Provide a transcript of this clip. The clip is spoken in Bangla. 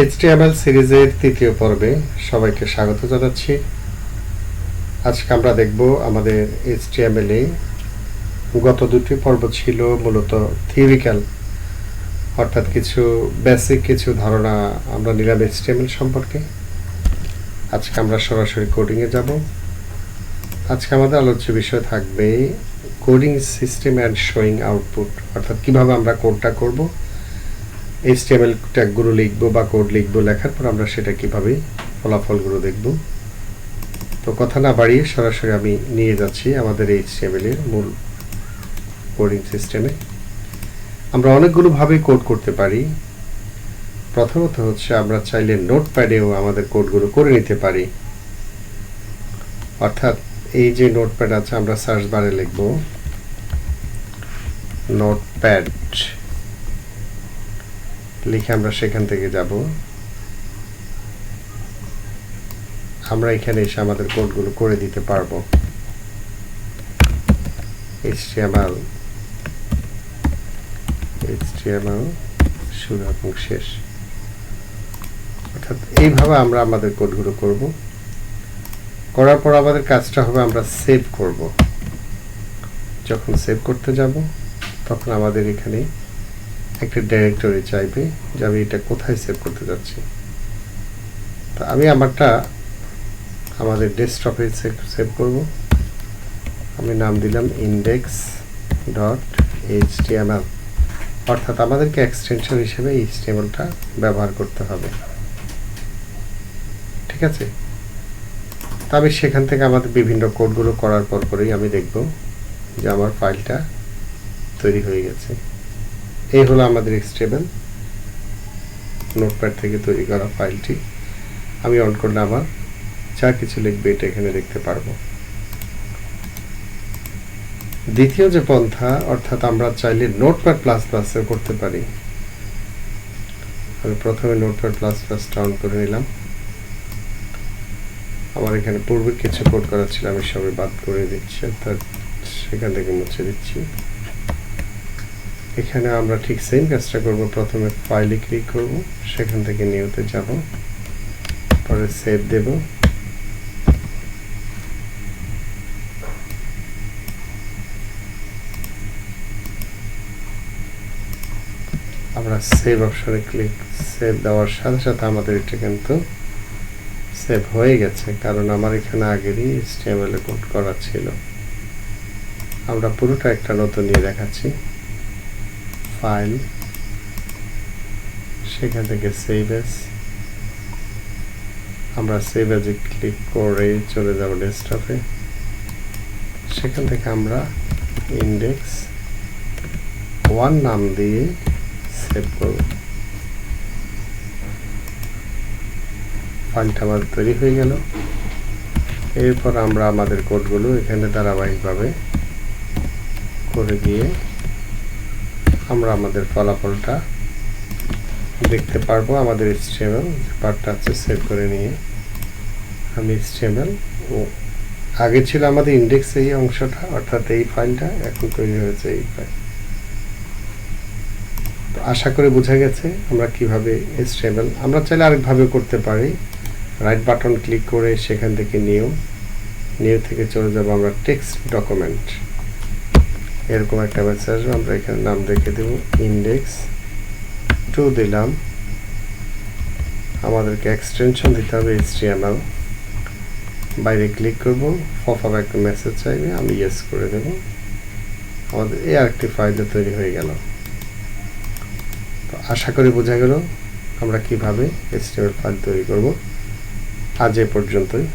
HTML সিরিজের তৃতীয় পর্বে সবাইকে স্বাগত জানাচ্ছি। আজকে আমরা দেখব আমাদের HTML এ গত দুটি পর্ব ছিল মূলত থিওরিক্যাল, অর্থাৎ কিছু বেসিক কিছু ধারণা আমরা নিলাম HTML সম্পর্কে। আজকে আমরা সরাসরি কোডিংয়ে যাব। আজকে আমাদের আলোচ্য বিষয় থাকবে coding system and showing output, অর্থাৎ কিভাবে আমরা কোডটা করব, HTML ট্যাগগুলো লিখব বা কোড লিখব, লেখার পর আমরা সেটা কিভাবে ফলাফলগুলো দেখব। তো কথা না বাড়িয়ে সরাসরি আমি নিয়ে যাচ্ছি আমাদের HTML এর মূল কোডিং সিস্টেমে। আমরা অনেকগুলো ভাবে কোড করতে পারি। প্রথমত হচ্ছে আমরা চাইলে নোটপ্যাডেও আমাদের কোডগুলো করে নিতে পারি, অর্থাৎ এই যে নোটপ্যাড আছে আমরা সার্চ বারে লিখব নোটপ্যাড, লিখে আমরা সেখান থেকে যাব। আমরা এখানে এসে আমাদের কোডগুলো করে দিতে পারবো। HTML শুরু এবং শেষ, অর্থাৎ এইভাবে আমরা আমাদের কোডগুলো করব। করার পর আমাদের কাজটা হবে আমরা সেভ করব। যখন সেভ করতে যাব তখন আমাদের এখানে একটা ডাইরেক্টরি চাইবে যে আমি এটা কোথায় সেভ করতে যাচ্ছি। তো আমি আমাদের ডেস্কটপে সেভ করব। আমি নাম দিলাম index.html, অর্থাৎ আমাদেরকে এক্সটেনশন হিসেবে HTML-টা ব্যবহার করতে হবে। ঠিক আছে, তো আমি সেখান থেকে আমাদের বিভিন্ন কোডগুলো করার পরেই আমি দেখব যে আমার ফাইলটা তৈরি হয়ে গেছে। এই হলো আমাদের HTML নোটপ্যাড থেকে তৈরি করা ফাইলটি। আমি অন করলে আমার যা কিছু লিখবে এটা এখানে দেখতে পারবো। দ্বিতীয় যে পন্থা, অর্থাৎ আমরা চাইলে নোটপ্যাড প্লাস প্লাসে করতে পারি। আমি প্রথমে নোটপ্যাড প্লাস প্লাসটা অন করে নিলাম। আমার এখানে পূর্বে কিছু কোড করা ছিল, আমি সবই বাদ করে দিচ্ছি, অর্থাৎ সেখান থেকে মুছে দিচ্ছি। এখানে আমরা ঠিক সেম কাজটা করব। প্রথমে ফাইলে ক্লিক করব, সেখান থেকে নিউতে যাব, পরে সেভ দেব। আমরা সেভ অপশনে সেভ দেওয়ার সাথে সাথে আমাদের এটা কিন্তু সেভ হয়ে গেছে, কারণ আমার এখানে আগেরই HTML এ কোড করা ছিল। আমরা পুরোটা একটা নতুন নিয়ে দেখাচ্ছি। ফাইল, সেখান থেকে সেভ এস, আমরা সেভ এজে ক্লিক করে চলে যাব ডেস্কটপে। সেখান থেকে আমরা index1 নাম দিয়ে সেভ করব। ফাইলটা আমাদের তৈরি হয়ে গেল। এরপর আমরা আমাদের কোডগুলো এখানে ধারাবাহিকভাবে করে গিয়ে আমরা আমাদের ফলাফলটা দেখতে পারবো। আমাদের HTML পার্টটা আছে সেভ করে নিয়ে আমি HTML আগে ছিল আমাদের ইন্ডেক্স এই অংশটা, অর্থাৎ এই ফাইলটা, এখন তৈরি হয়েছে এই ফাইল। তো আশা করি বোঝা গেছে আমরা কিভাবে HTML আমরা চাইলে আরেকভাবে করতে পারি। রাইট বাটন ক্লিক করে সেখান থেকে নিউ থেকে চলে যাব আমরা টেক্সট ডকুমেন্ট। এরকম একটা মেসেজ আসবে, আমরা এখানে নাম রেখে দেব index2 দিলাম। আমাদেরকে এক্সটেনশন দিতে হবে HTML। বাইরে ক্লিক করব, পপআপ একটা মেসেজ চাইবে, আমি ইয়েস করে দেব। আমাদের এই আরেকটি ফাইল তৈরি হয়ে গেল। তো আশা করি বোঝা গেল আমরা কিভাবে HTML ফাইল তৈরি করব। আজ এ পর্যন্তই।